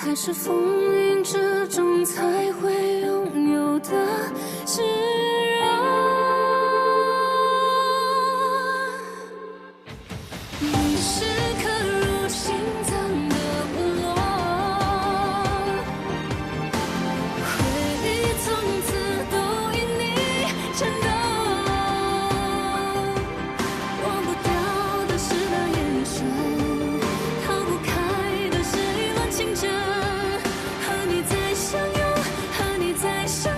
還是風雲之中才會擁有的自然。你是刻入心臟的部落，回憶從此都因你顫抖。忘不掉的是那眼神，逃不開的是一輪情真。和你再相擁，和你再相擁，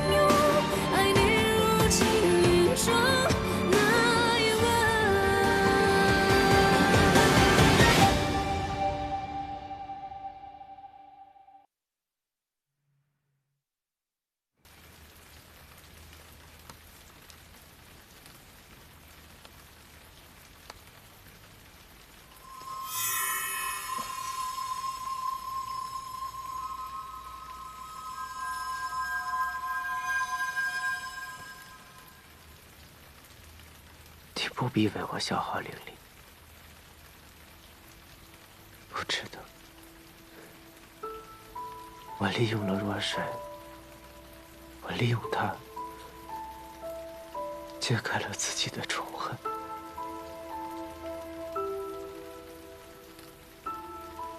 愛你如情意中那一吻。你不必为我消耗灵力，不值得。我利用了若水，我利用它揭开了自己的仇恨，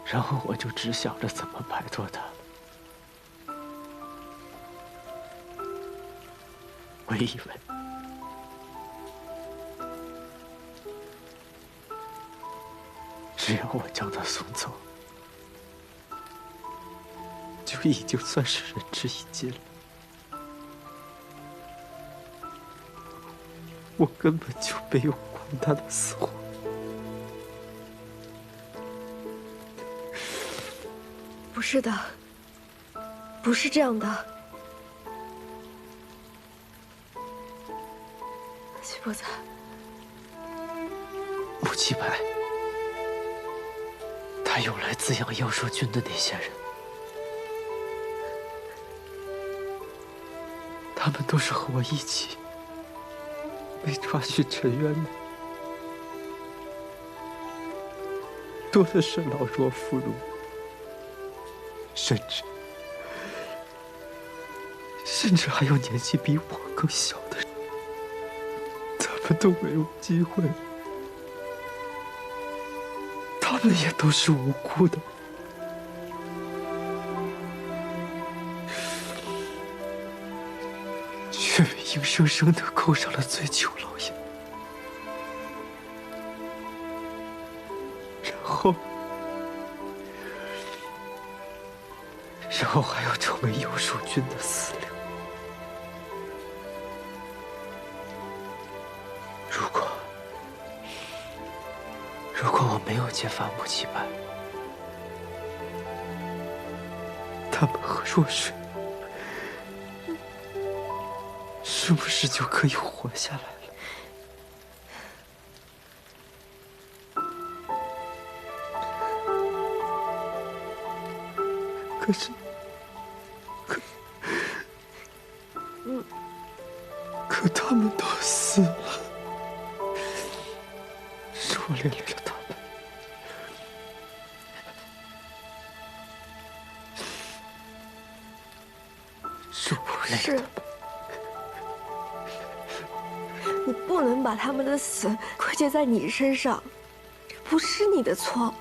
然后我就只想着怎么摆脱它。我以为只要我将他送走，就已经算是仁至義盡了。我根本就沒有管他的死活。不是的，不是這樣的，西伯子。穆七白，他用來滋養妖術君的那些人，他們都是和我一起被抓去沉淵的，多的是老弱婦孺，甚至還有年紀比我更小的人，他們都沒有機會，他們也都是無辜的。卻被硬生生地扣上了醉酒牢業，然後還要成為妖術君的飼料。如果我沒有揭發穆七白，他們和若水是不是就可以活下來了？可他們都死了，是我連累了他們。是我连累了他們。你不能把他們的死歸結在你身上，這不是你的錯。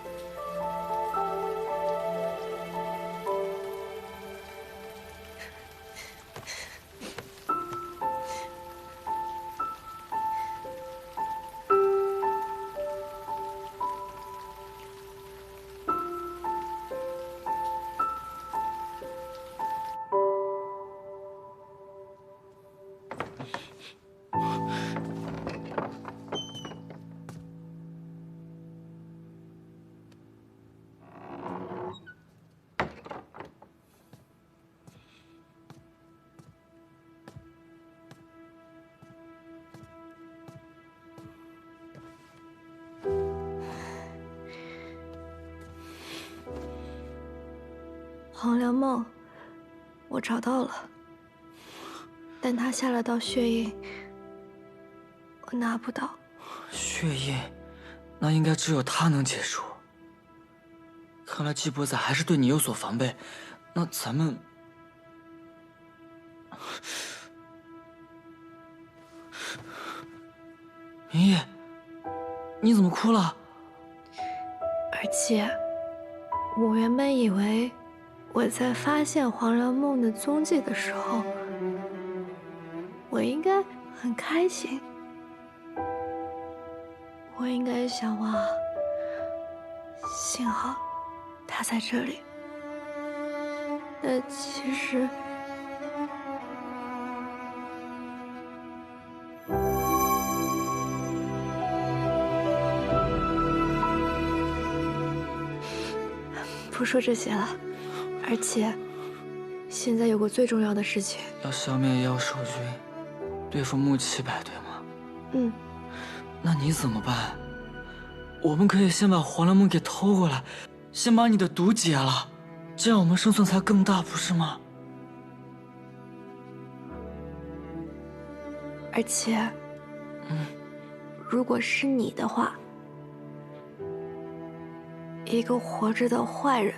黄粱夢，我找到了，但他下了道血印，我拿不到。血印，那應該只有他能解除。看来季伯仔还是对你有所防备，那咱们……明夜，你怎么哭了？而且，我原本以为我在发现黄粱梦的踪迹的时候，我应该很开心，我应该想哇，幸好他在这里。但其實，不說這些了，而且現在有個最重要的事情，要消滅妖獸軍，對付穆七百，對嗎？嗯。那你怎麼辦？我們可以先把黃粱夢給偷過來，先把你的毒解了，這樣我們勝算才更大，不是嗎？而且，如果是你的話，一個活着的壞人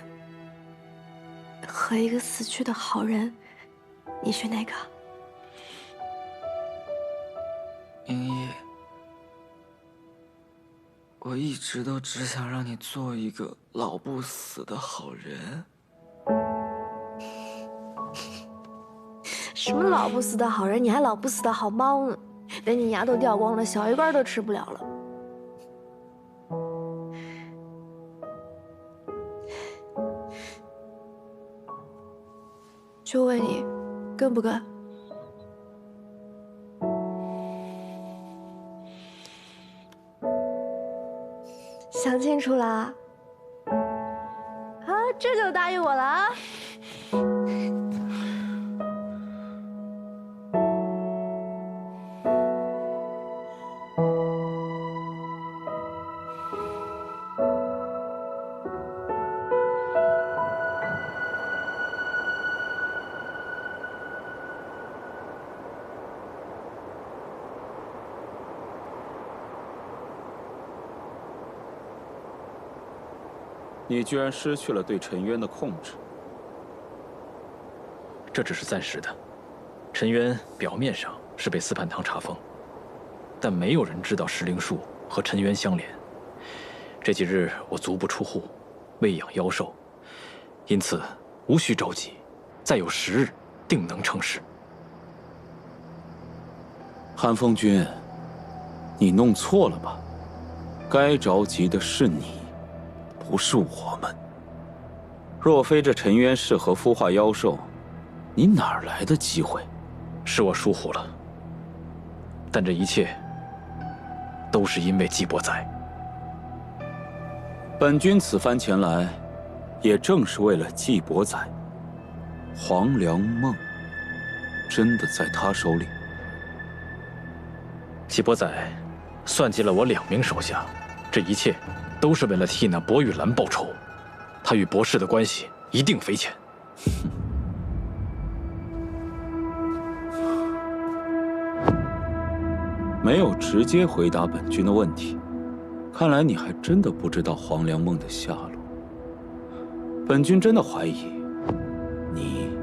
和一個死去的好人，你選哪個？明夜，我一直都只想讓你做一個老不死的好人。什麼老不死的好人？你還老不死的好貓呢？等你牙都掉光了，小魚乾都吃不了了。就問你，跟不跟？想清楚啦？啊，這就答應我了啊！你居然失去了对陈渊的控制，这只是暂时的。陈渊表面上是被司盼堂查封，但没有人知道石灵树和陈渊相连。这几日我足不出户，餵養妖獸，因此無需着急，再有10日，定能成事。韓風君，你弄錯了吧？該着急的是你。不是我們。若非這陳淵適合孵化妖獸，你哪來的機會？是我疏忽了，但這一切都是因為季伯仔。本君此番前來，也正是為了季伯仔。黃粱夢真的在他手裡？季伯仔算計了我2名手下，這一切都是為了替那薄玉蘭報仇，他與博士的關係一定匪淺。沒有直接回答本君的問題，看來你還真的不知道黃粱夢的下落。本君真的懷疑，你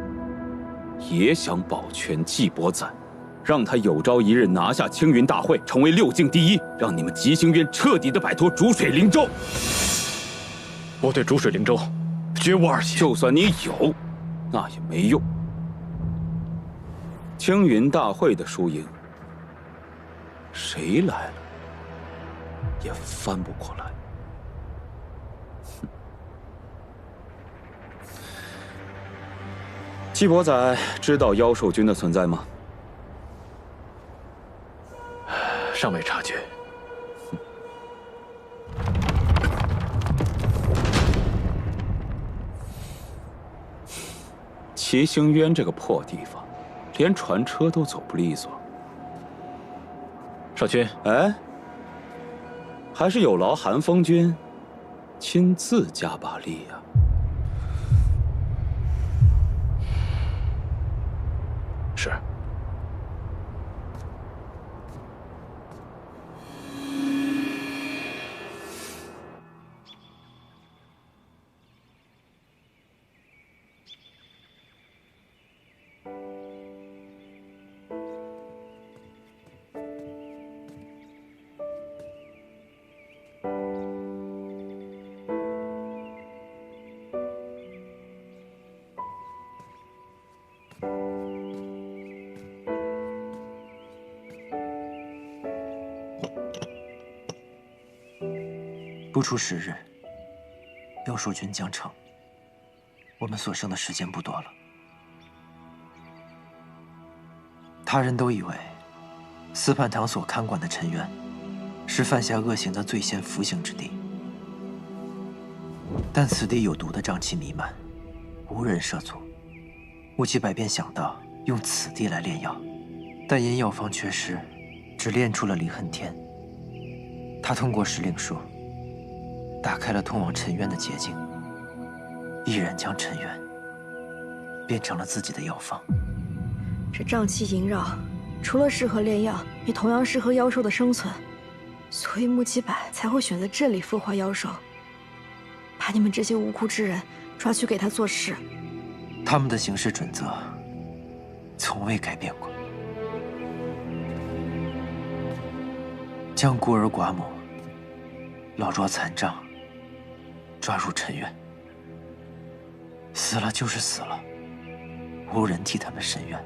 也想保全季伯仔，讓他有朝一日拿下青雲大會，成為6境第一，讓你們吉星淵徹底的擺脫逐水靈州。我對逐水靈州絕無二心。就算你有，那也沒用。青雲大會的輸贏，誰來了也翻不過來。季伯仔知道妖獸軍的存在嗎？尚未察覺。齊星淵這個破地方，連船車都走不利索。少君，哎，還是有勞韓風君親自加把力呀。是。不出10日，妖兽军将成。我们所剩的时间不多了。他人都以为司叛堂所看管的陈渊是犯下恶行的罪仙服刑之地，但此地有毒的瘴气弥漫，无人涉足。乌鸡白便想到用此地来炼药，但因药方缺失，只炼出了离恨天。他通过时令术打开了通往陈渊的捷徑，毅然将陈渊变成了自己的药方。这瘴气萦繞，除了适合炼药，也同样适合妖兽的生存，所以穆七百才会选择这里孵化妖兽，把你们这些无辜之人抓去给他做事。他们的行事准则从未改变过，将孤兒寡母、老弱殘障抓入陳淵，死了就是死了，無人替他們伸冤，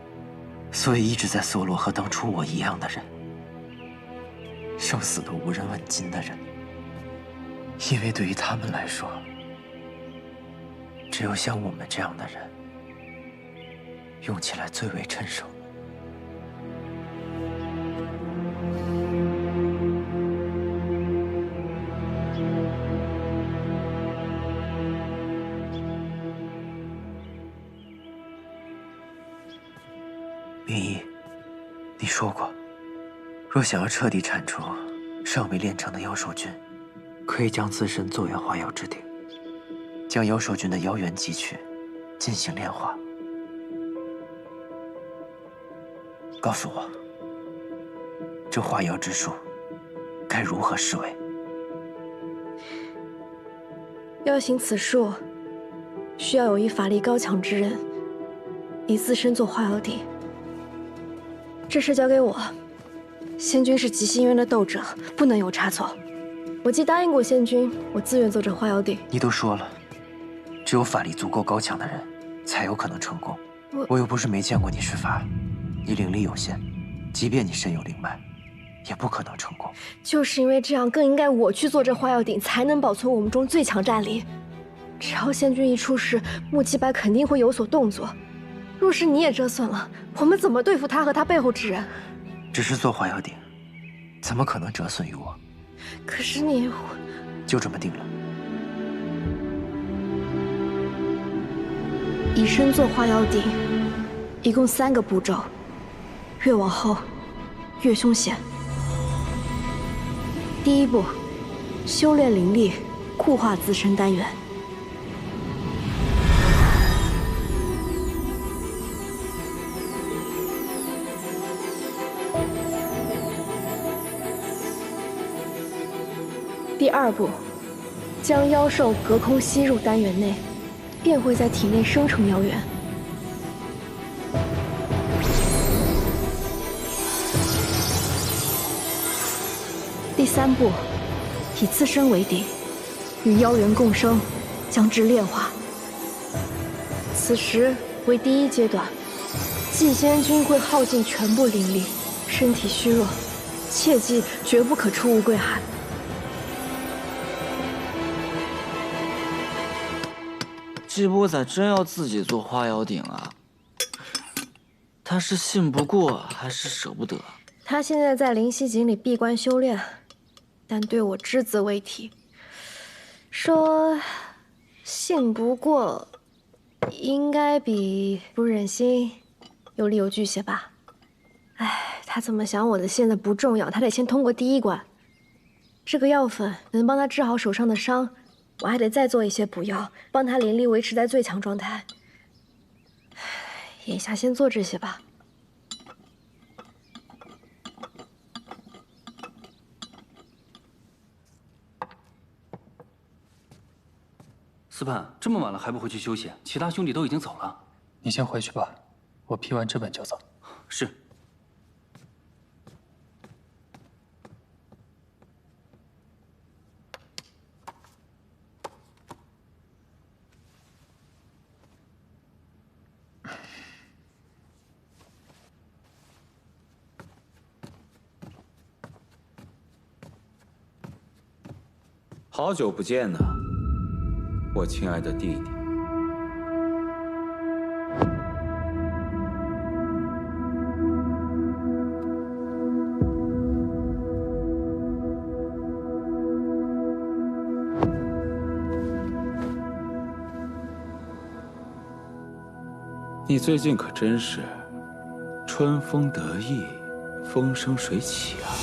所以一直在搜羅和當初我一樣的人，生死都無人問津的人，因為對於他們來說，只有像我們這樣的人，用起來最為趁手。明一，你說過，若想要徹底鏟除尚未煉成的妖獸菌，可以將自身作為化藥之鼎，將妖獸菌的妖元汲取，進行煉化。告訴我，這化妖之術該如何施為？要行此術，需要有一法力高強之人，以自身做化妖鼎。這事交給我，仙君是極心淵的鬥者，不能有差錯。我既答應過仙君，我自願做這化妖鼎。你都說了，只有法力足夠高強的人，才有可能成功。我又不是沒見過你施法，你靈力有限，即便你身有靈脈，也不可能成功。就是因為這樣，更應該我去做這化妖鼎，才能保存我們中最強戰力。只要仙君一出事，穆七白肯定會有所動作。若是你也折損了，我們怎麼對付他和他背後之人？只是做化妖鼎，怎麼可能折損於我？可是你……就這麼定了。以身做化妖鼎，一共3個步驟，越往後越兇險。第一步，修煉靈力，固化自身丹元。第2步，將妖獸隔空吸入丹元內，便會在體內生成妖元。第3步，以自身為鼎，與妖元共生，將之煉化。此時為第1階段，祭仙君會耗盡全部靈力，身體虛弱，切記絕不可出無歸海。這波仔真要自己做化妖鼎啊？他是信不過還是捨不得？他現在在靈犀井裡閉關修煉，但對我只字未提。說信不過，應該比不忍心有理有據些吧？哎，他怎麼想我的現在不重要，他得先通過第1關。這個藥粉能幫他治好手上的傷。我還得再做一些補藥，幫他靈力維持在最強狀態。眼下先做這些吧。司叛，這麼晚了還不回去休息？其他兄弟都已經走了。你先回去吧，我批完這本就走。是。好久不見呢，我親愛的弟弟。你最近可真是春风得意，风生水起啊！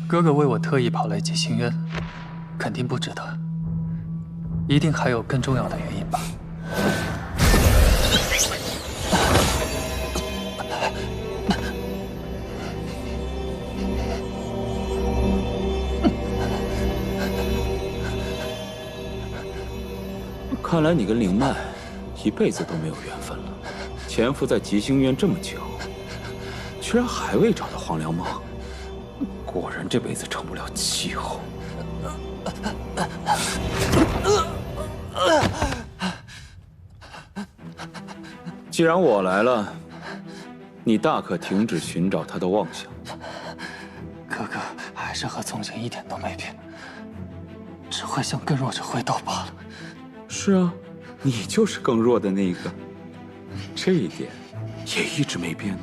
哥哥为我特意跑来吉星渊，肯定不止的，一定还有更重要的原因吧。看来你跟灵曼一辈子都没有缘分了。潜伏在吉星渊这么久，居然還未找到黃粱夢，果然這輩子成不了氣候。既然我來了，你大可停止尋找他的妄想。哥哥還是和從前一點都沒變，只會向更弱者揮刀罷了。是啊，你就是更弱的那一個，這一點也一直沒變。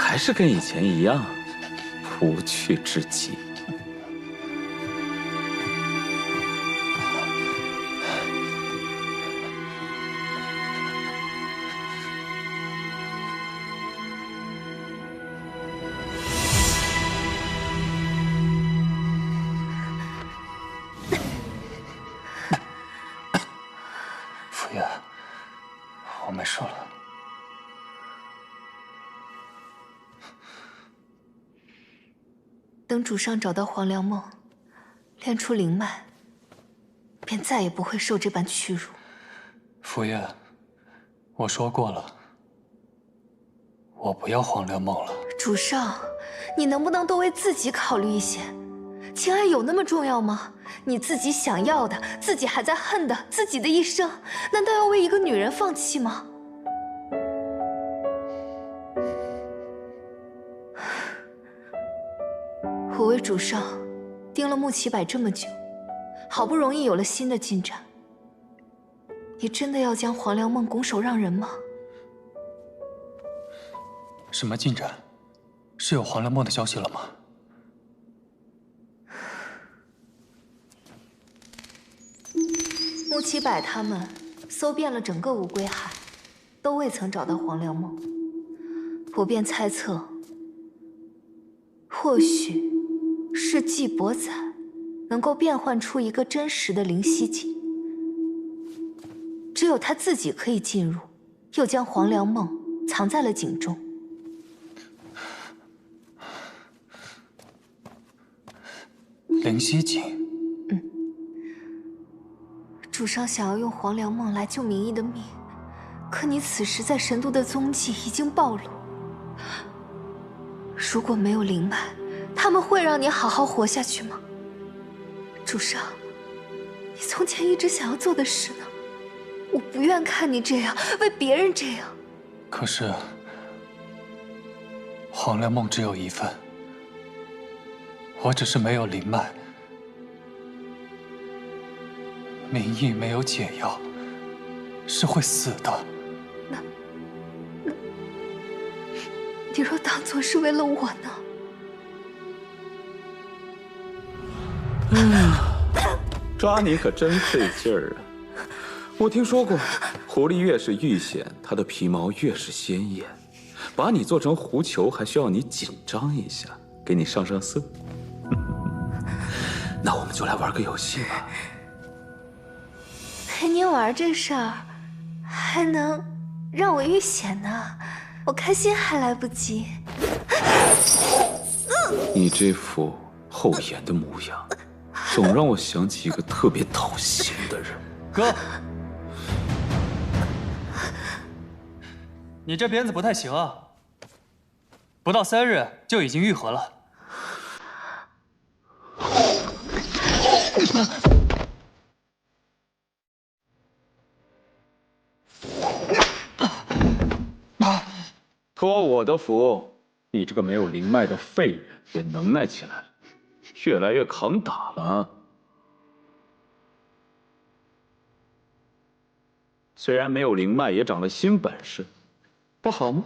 還是跟以前一樣，無趣至極。傅爷，我没事了。等主上找到黄粱夢，練出靈脈，便再也不會受這般屈辱。傅爺，我說過了，我不要黃粱夢了。主上，你能不能多為自己考慮一些？情愛有那麼重要嗎？你自己想要的，自己還在恨的，自己的一生，難道要為一個女人放棄嗎？我為主上盯了穆啟柏這麼久，好不容易有了新的進展，你真的要將黃粱夢拱手讓人嗎？什麼進展？是有黃粱夢的消息了嗎？穆啟柏他們搜遍了整個五歸海，都未曾找到黃粱夢，我便猜測，或許是季伯宰能夠變換出一個真實的靈犀井，只有他自己可以進入，又將黃粱夢藏在了井中。靈犀井。主上想要用黃粱夢來救明義的命，可你此時在神都的蹤跡已經暴露。如果沒有靈脈，他們會讓你好好活下去嗎？主上，你從前一直想要做的事呢？我不願看你這樣，為別人這樣。可是，黃粱夢只有一份，我只是沒有靈脈。明義沒有解藥，是會死的。那，你若當作是為了我呢？抓你可真費勁兒啊！我聽說過，狐狸越是遇險，它的皮毛越是鮮豔。把你做成狐裘，還需要你緊張一下，給你上上色。那我們就來玩個遊戲吧。陪你玩這事兒，還能讓我遇險呢，我開心還來不及。你這副厚顏的模樣，總讓我想起一个特別討厭的人。哥，你這鞭子不太行啊，不到3日就已經愈合了。托我的福，你這個沒有靈脈的廢人也能耐起來了，越來越抗打了。雖然沒有靈脈，也長了新本事，不好嗎？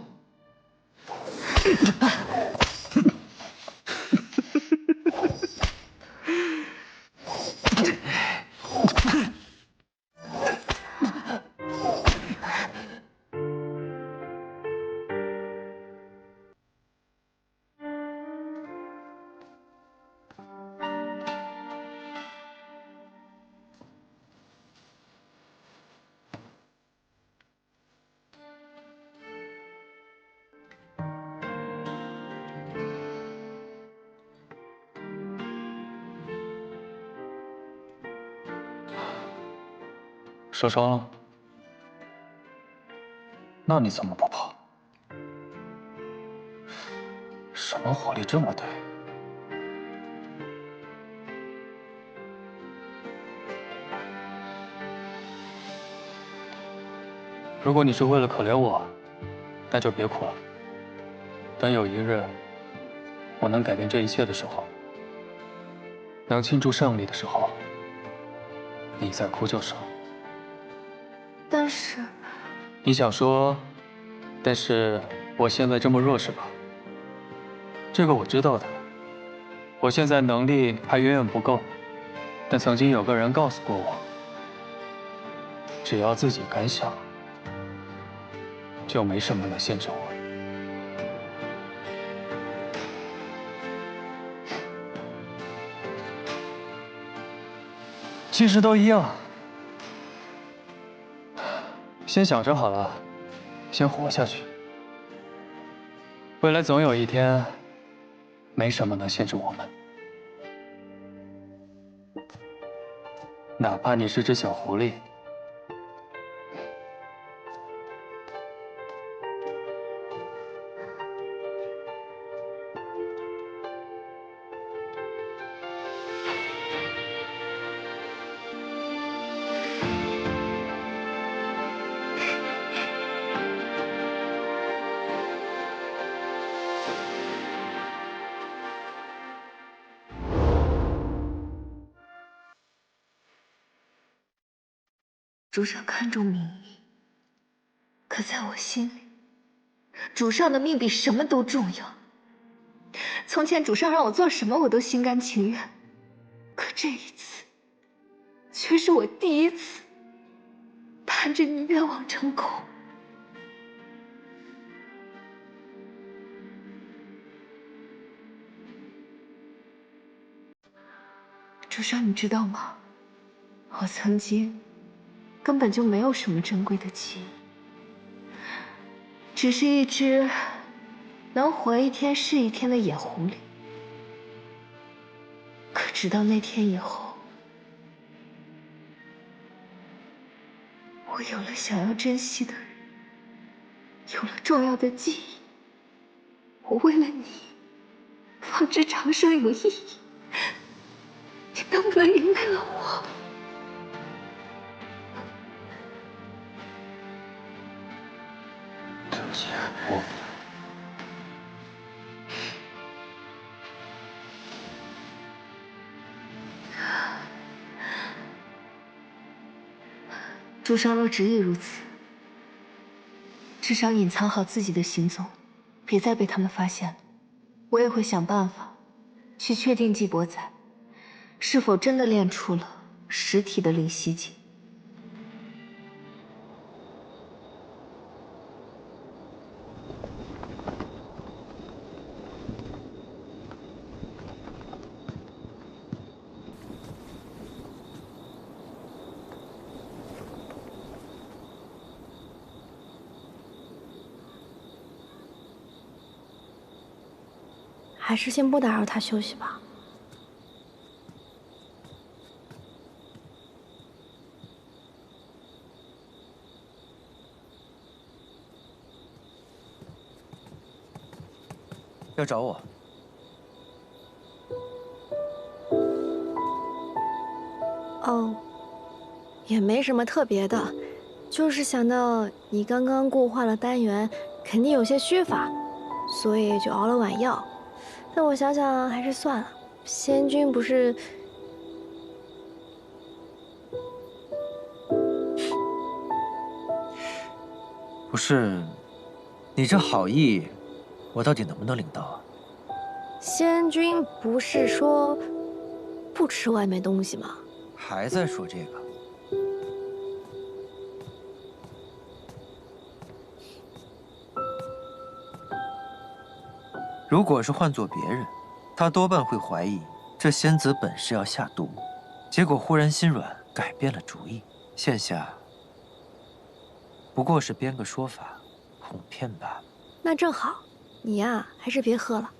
受傷了？那你怎麼不跑？什麼火力這麼大？如果你是為了可憐我，那就別哭了。等有一日我能改變這一切的時候，能慶祝勝利的時候，你再哭就是了。但是，你想說，但是我現在這麼弱是吧？這個我知道的。我現在能力還遠遠不夠，但曾經有個人告訴過我，只要自己敢想，就沒什麼能限制我。其實都一樣。先想着好了，先活下去。未來總有一天，沒什麼能限制我們。哪怕你是隻小狐狸。主上看重名义，可在我心裡，主上的命比什麼都重要。從前主上讓我做什麼，我都心甘情願，可這一次，卻是我第一次盼着你願望成空。主上，你知道嗎？我曾經根本就沒有什麼珍貴的記憶，只是一隻能活一天是一天的野狐狸。可直到那天以後，我有了想要珍惜的人，有了重要的記憶。我為了你，方知長生有意義。你能不能原諒了我？對不起，主上若執意如此，至少隱藏好自己的行蹤，別再被他們發現了。我也會想辦法去確定季伯宰是否真的練出了實體的靈犀境。还是先不打擾他休息吧。要找我？哦，也没什么特别的，就是想到你刚刚固化了丹元，肯定有些虚乏，所以就熬了碗药。但我想想还是算了，仙君不是……不是，你这好意，我到底能不能领到啊？仙君不是说不吃外面东西吗？还在说这个？如果是换做別人，他多半會懷疑這仙子本是要下毒，結果忽然心軟，改變了主意。現下不過是編個說法，哄騙罷了。那正好，你呀，還是別喝了。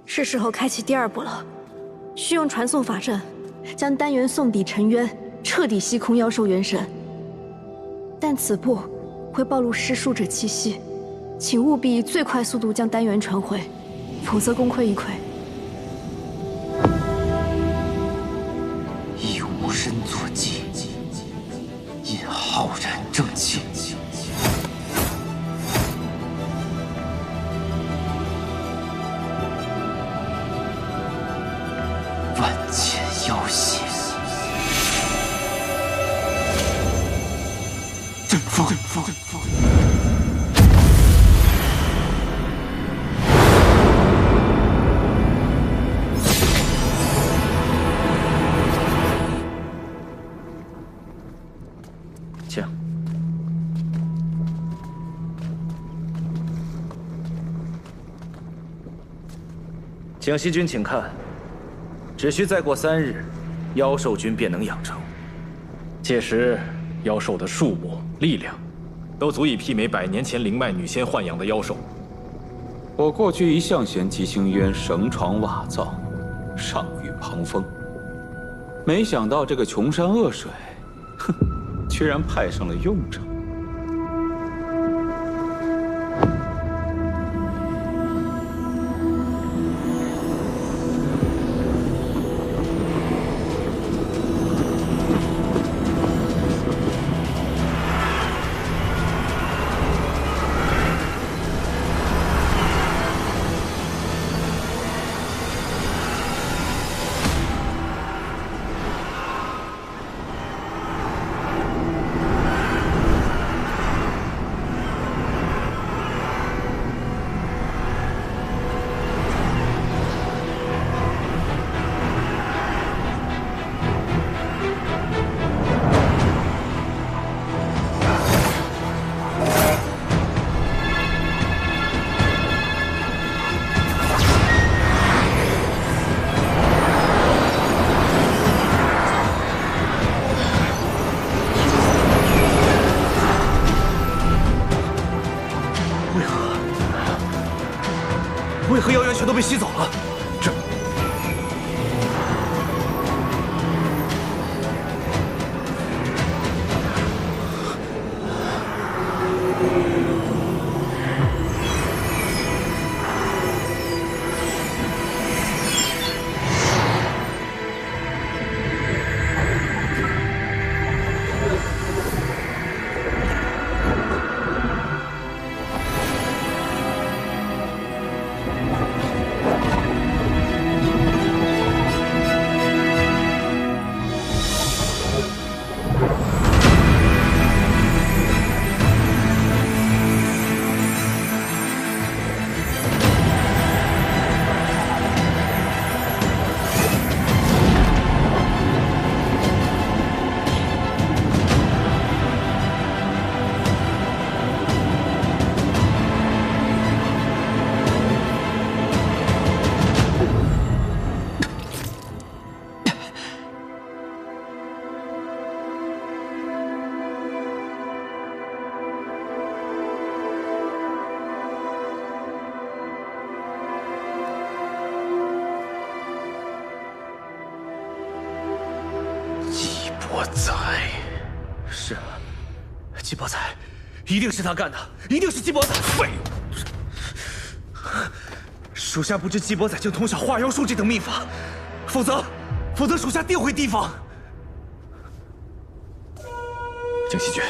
是時候開啟第二步了，需用傳送法陣，將丹元送抵沉淵，徹底吸空妖獸元神。但此步會暴露施術者氣息，請務必以最快速度將丹元傳回，否則功虧一簣。以無身作計，引浩然正氣。萬千妖邪，陣風。请。请西君，請看。只需再過3日，妖獸君便能養成。屆時，妖獸的數目、力量，都足以媲美100年前靈脈女仙豢養的妖獸。我過去一向嫌七星淵繩床瓦造，上遇旁風，沒想到這個窮山惡水，哼，居然派上了用場。為何妖元全都被吸走了？這……伯载，是啊，季伯载，一定是他干的，一定是季伯载。废物！属下不知季伯载竟通晓化妖术这等秘法，否则属下定会提防。江西君，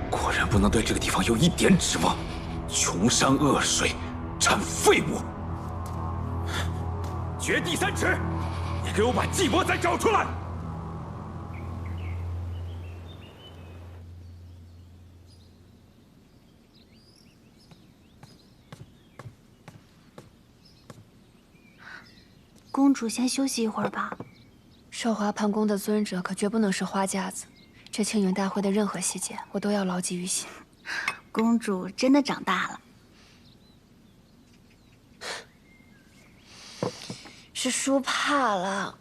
果然不能对这个地方有一点指望，穷山恶水，产废物。绝地三尺，你给我把季伯载找出来！公主先休息一会儿吧。寿华潘宫的尊者可绝不能是花架子，这青云大会的任何细节，我都要牢记于心。公主真的长大了。是输怕了。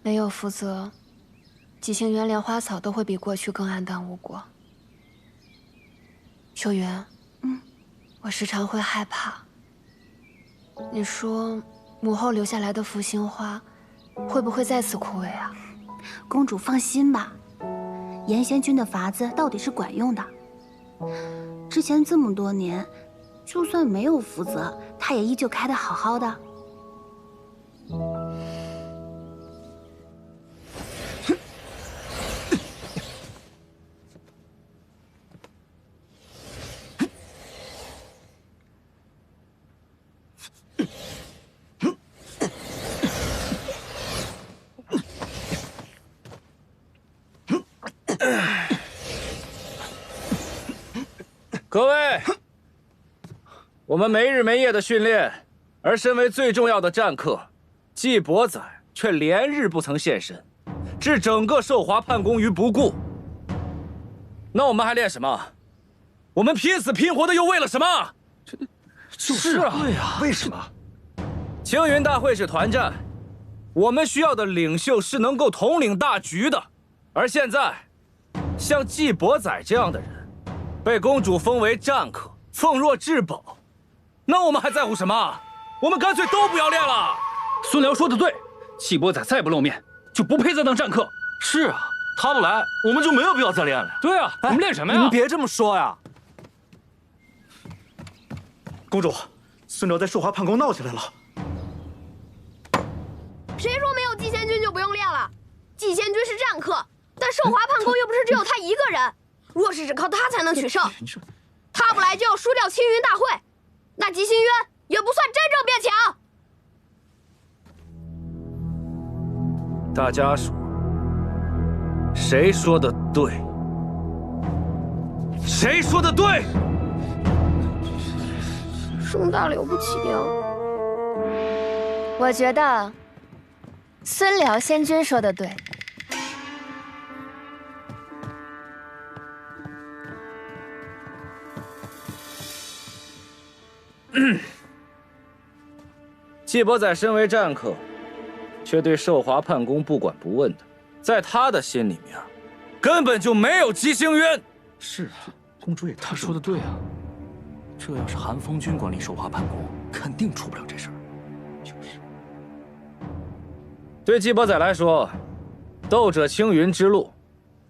没有福泽，几星渊连花草都会比过去更黯淡无果。秋云，我时常会害怕。你说，母后留下来的福星花，会不会再次枯萎啊？公主放心吧，严仙君的法子到底是管用的。之前这么多年，就算没有福泽，他也依旧开得好好的。各位，我们没日没夜的训练，而身为最重要的战客，季伯载却连日不曾现身，置整个寿华叛宫于不顧。那我们还練什麼？我們拼死拼活的又為了什麼？就是啊，對啊，為什麼？青雲大會是團戰，我們需要的領袖是能夠統領大局的，而現在，像季伯載這樣的人，被公主封為戰客，奉若至寶，那我們還在乎什麼？我們乾脆都不要練了。孫遼說的對，季伯載再不露面，就不配再當戰客。是啊，他不來，我們就沒有必要再練了。對啊，我們練什麼呀？你們別這麼說呀。公主，孫遼在壽華叛宮鬧起來了。誰說沒有季仙君就不用練了？季仙君是戰客，但壽華叛宮又不是只有他一個人。若是只靠他才能取勝，他不來就要輸掉青雲大會，那季星淵也不算真正變強。大家說，誰說的對？誰說的對？盛大了不起呀！我覺得孫遼仙君說的對。季伯載身為戰客，卻對壽華叛宮不管不問的，在他的心裡面，根本就沒有季星淵。是啊，公主也他說的對啊。這要是韓風君管理壽華叛宮，肯定出不了這事兒。就是。對季伯載來說，鬥者青雲之路，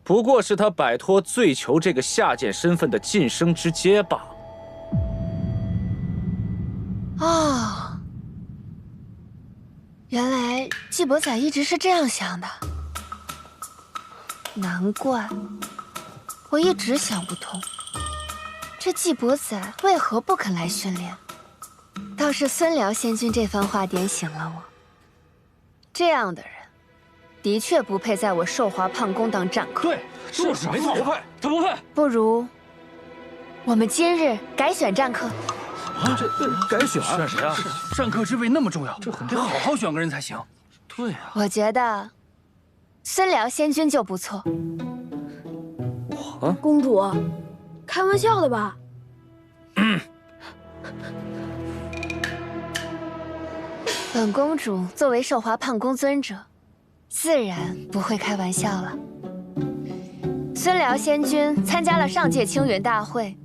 不過是他擺脫醉囚這個下賤身份的晉升之階罷了。哦，原來季伯載一直是這樣想的，難怪我一直想不通，這季伯載為何不肯來訓練？倒是孫遼仙君這番話點醒了我，這樣的人的確不配在我壽華叛宮當戰客。對，就是沒錯，不配，他不配。不如我們今日改選戰客。啊，這改選選誰啊？戰客之位那麼重要，這得好好選個人才行。對啊，我覺得孫遼仙君就不錯。我公主，開玩笑的吧？本公主作為壽華叛宮尊者，自然不會開玩笑了。孫孫遼仙君參加了上屆青雲大會，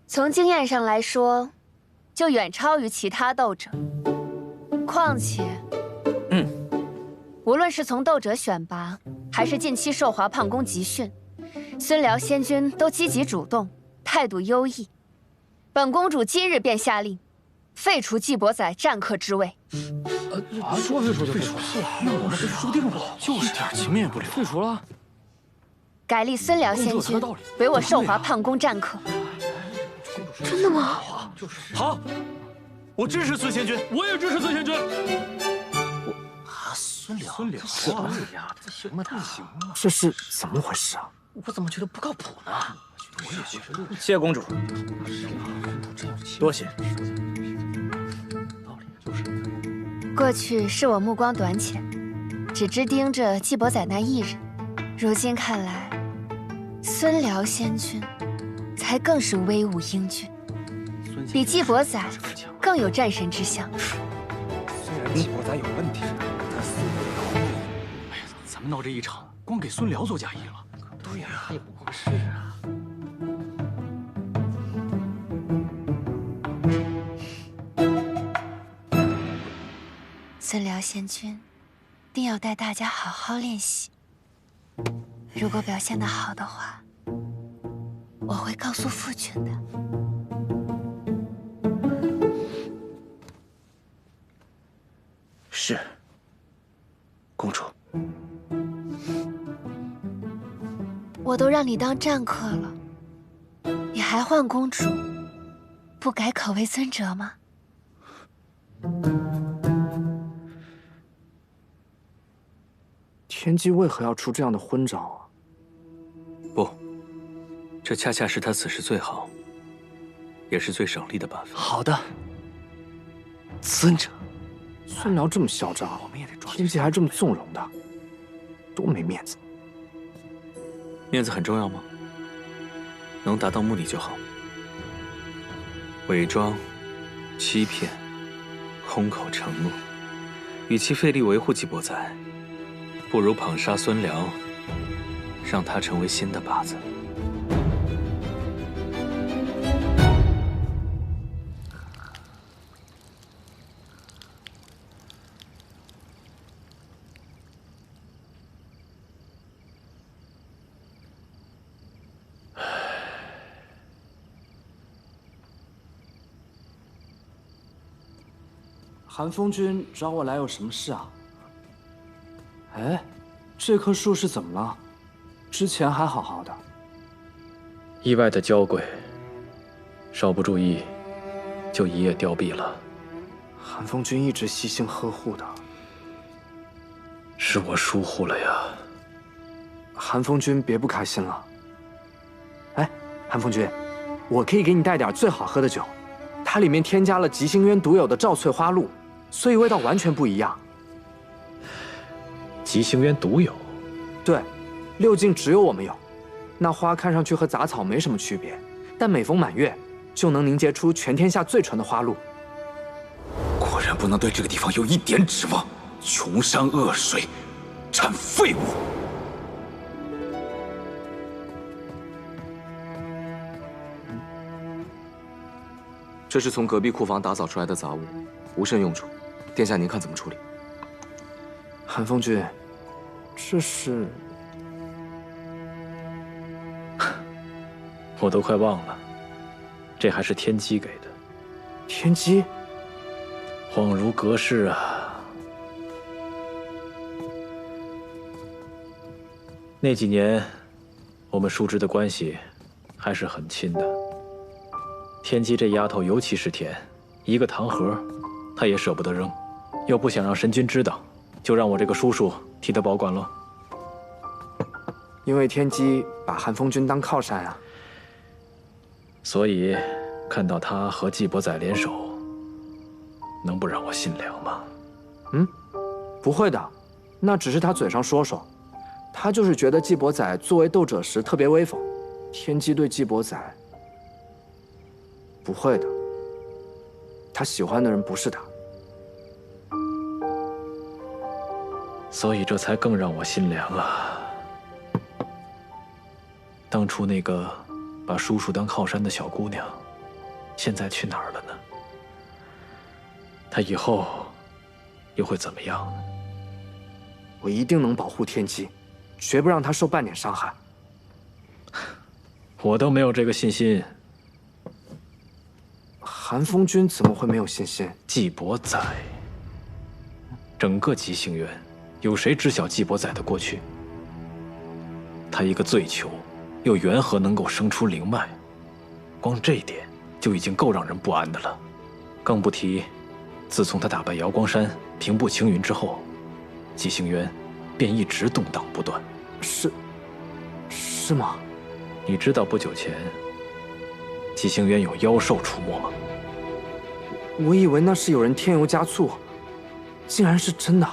從經驗上來說，就遠超於其他鬥者。況且，無論是從鬥者選拔，還是近期寿華胖宮集訓，孫遼仙君都積極主動，態度優異。本公主今日便下令，廢除季伯宰戰客之位。说废除就废除，那我们输定了，就是一点情面也不留。废除了，改立孙辽仙君为我寿华胖宫战客。真的吗？好，我支持孙仙君，我也支持孙仙君。孙辽，这呀，这行吗？这行吗？这是怎么回事啊？我怎么觉得不靠谱呢？我也觉得。谢公主，多谢。过去是我目光短浅，只知盯着季伯宰那一人。如今看来，孙辽仙君才更是威武英俊，比季伯宰更有战神之相。虽然季伯宰有问题，但孙辽，哎呀，咱们闹这一场，光给孙辽做嫁衣了。对呀，也不过是啊。孙辽仙君定要带大家好好练习。如果表现得好的话，我会告訴父君的。是，公主。我都讓你當戰客了，你還換公主，不改可為尊者嗎？天機為何要出這樣的昏招啊？不，這恰恰是他此時最好，也是最省力的辦法。好的，尊者。孫遼這麼囂張，天機還這麼縱容的，多沒面子。面子很重要嗎？能達到目的就好。偽裝、欺騙、空口承諾，與其費力維護季伯宰，不如捧殺孫遼，讓他成為新的靶子。韓風君找我來有什麼事啊？哎，這棵樹是怎麼了？之前還好好的。意外的嬌貴，稍不注意，就一夜凋敝了。韓風君一直悉心呵護的，是我疏忽了呀。韓風君別不開心了。哎，韓風君，我可以給你帶點最好喝的酒，它裡面添加了極星淵獨有的趙翠花露，所以味道完全不一樣。極星淵獨有？對，6境只有我們有。那花看上去和雜草沒什麼區別，但每逢滿月，就能凝結出全天下最純的花露。果然不能對這個地方有一點指望，窮山惡水，產廢物。這是從隔壁庫房打掃出來的雜物，無甚用處。殿下，您看怎麼處理？韓風君，這是……我都快忘了，這還是天機給的。天機？恍如隔世啊！那幾年，我們叔侄的關係還是很親的。天機這丫頭尤其是甜，一個糖盒，她也捨不得扔，又不想讓神君知道，就讓我這個叔叔替她保管嘍。因為天機把韓風君當靠山啊。所以，看到他和季伯宰聯手，能不讓我心涼嗎？嗯，不會的，那只是他嘴上說說，他就是覺得季伯宰作為鬥者時特別威風。天機對季伯宰，不會的，他喜歡的人不是他。所以這才更讓我心涼啊。当初那个把叔叔当靠山的小姑娘，现在去哪儿了呢？她以后又会怎么样呢？我一定能保护天机，绝不让她受半点伤害。我都没有这个信心。韩风君怎么会没有信心？季伯载，整个极星渊，有谁知晓季伯载的过去？他一个醉囚，又缘何能够生出灵脉？光这一點就已經夠讓人不安的了，更不提，自從他打敗瑤光山、平步青雲之後，極星淵便一直動盪不斷。是嗎？你知道不久前極星淵有妖獸出沒嗎？我以為那是有人添油加醋，竟然是真的。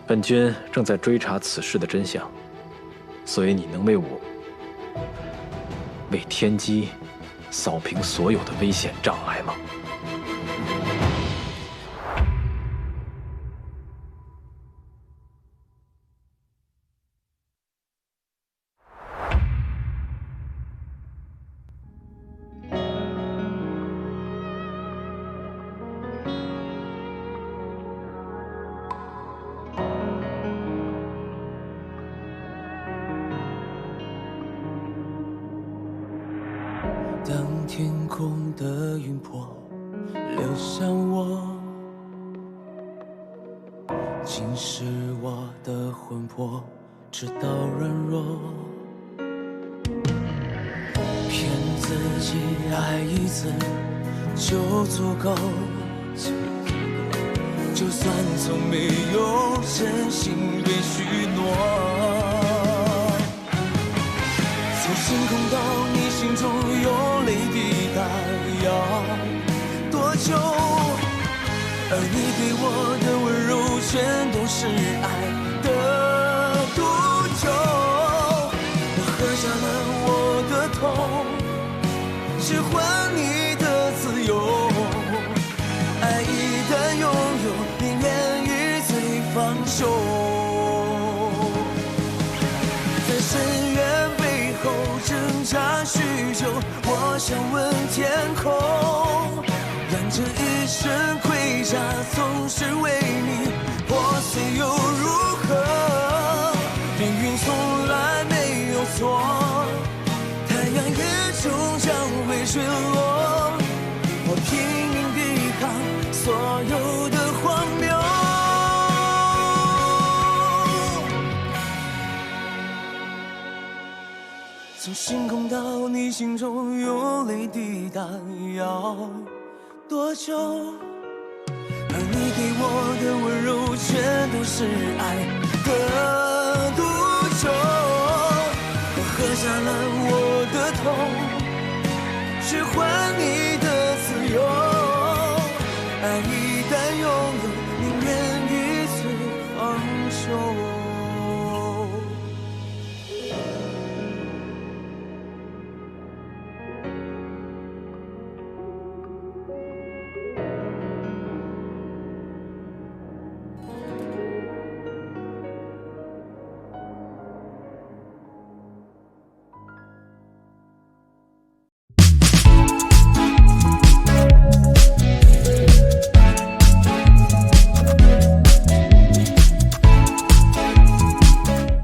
本君正在追查此事的真相，所以你能為我、為天機掃平所有的危險障礙嗎？当天空的雲波流向我，侵蝕我的魂魄，直到軟弱。騙自己愛一次就足夠，就算從沒有真心被許諾。從星空到你心中有淚滴答，要多久？而你給我的溫柔全都是愛的毒酒。我喝下了我的痛，只換你的自由。愛一旦擁有，寧願與罪放手。在深淵背後掙扎許久，我想問天空，讓這一生盔甲總是為你破碎又如何？命運從來沒有錯，太陽也終將會墜落。我拼命抵抗所有的荒謬。從星空到你心中有淚滴答，要多久？而你給我的溫柔全都是愛的毒酒。我喝下了我的痛，只換你的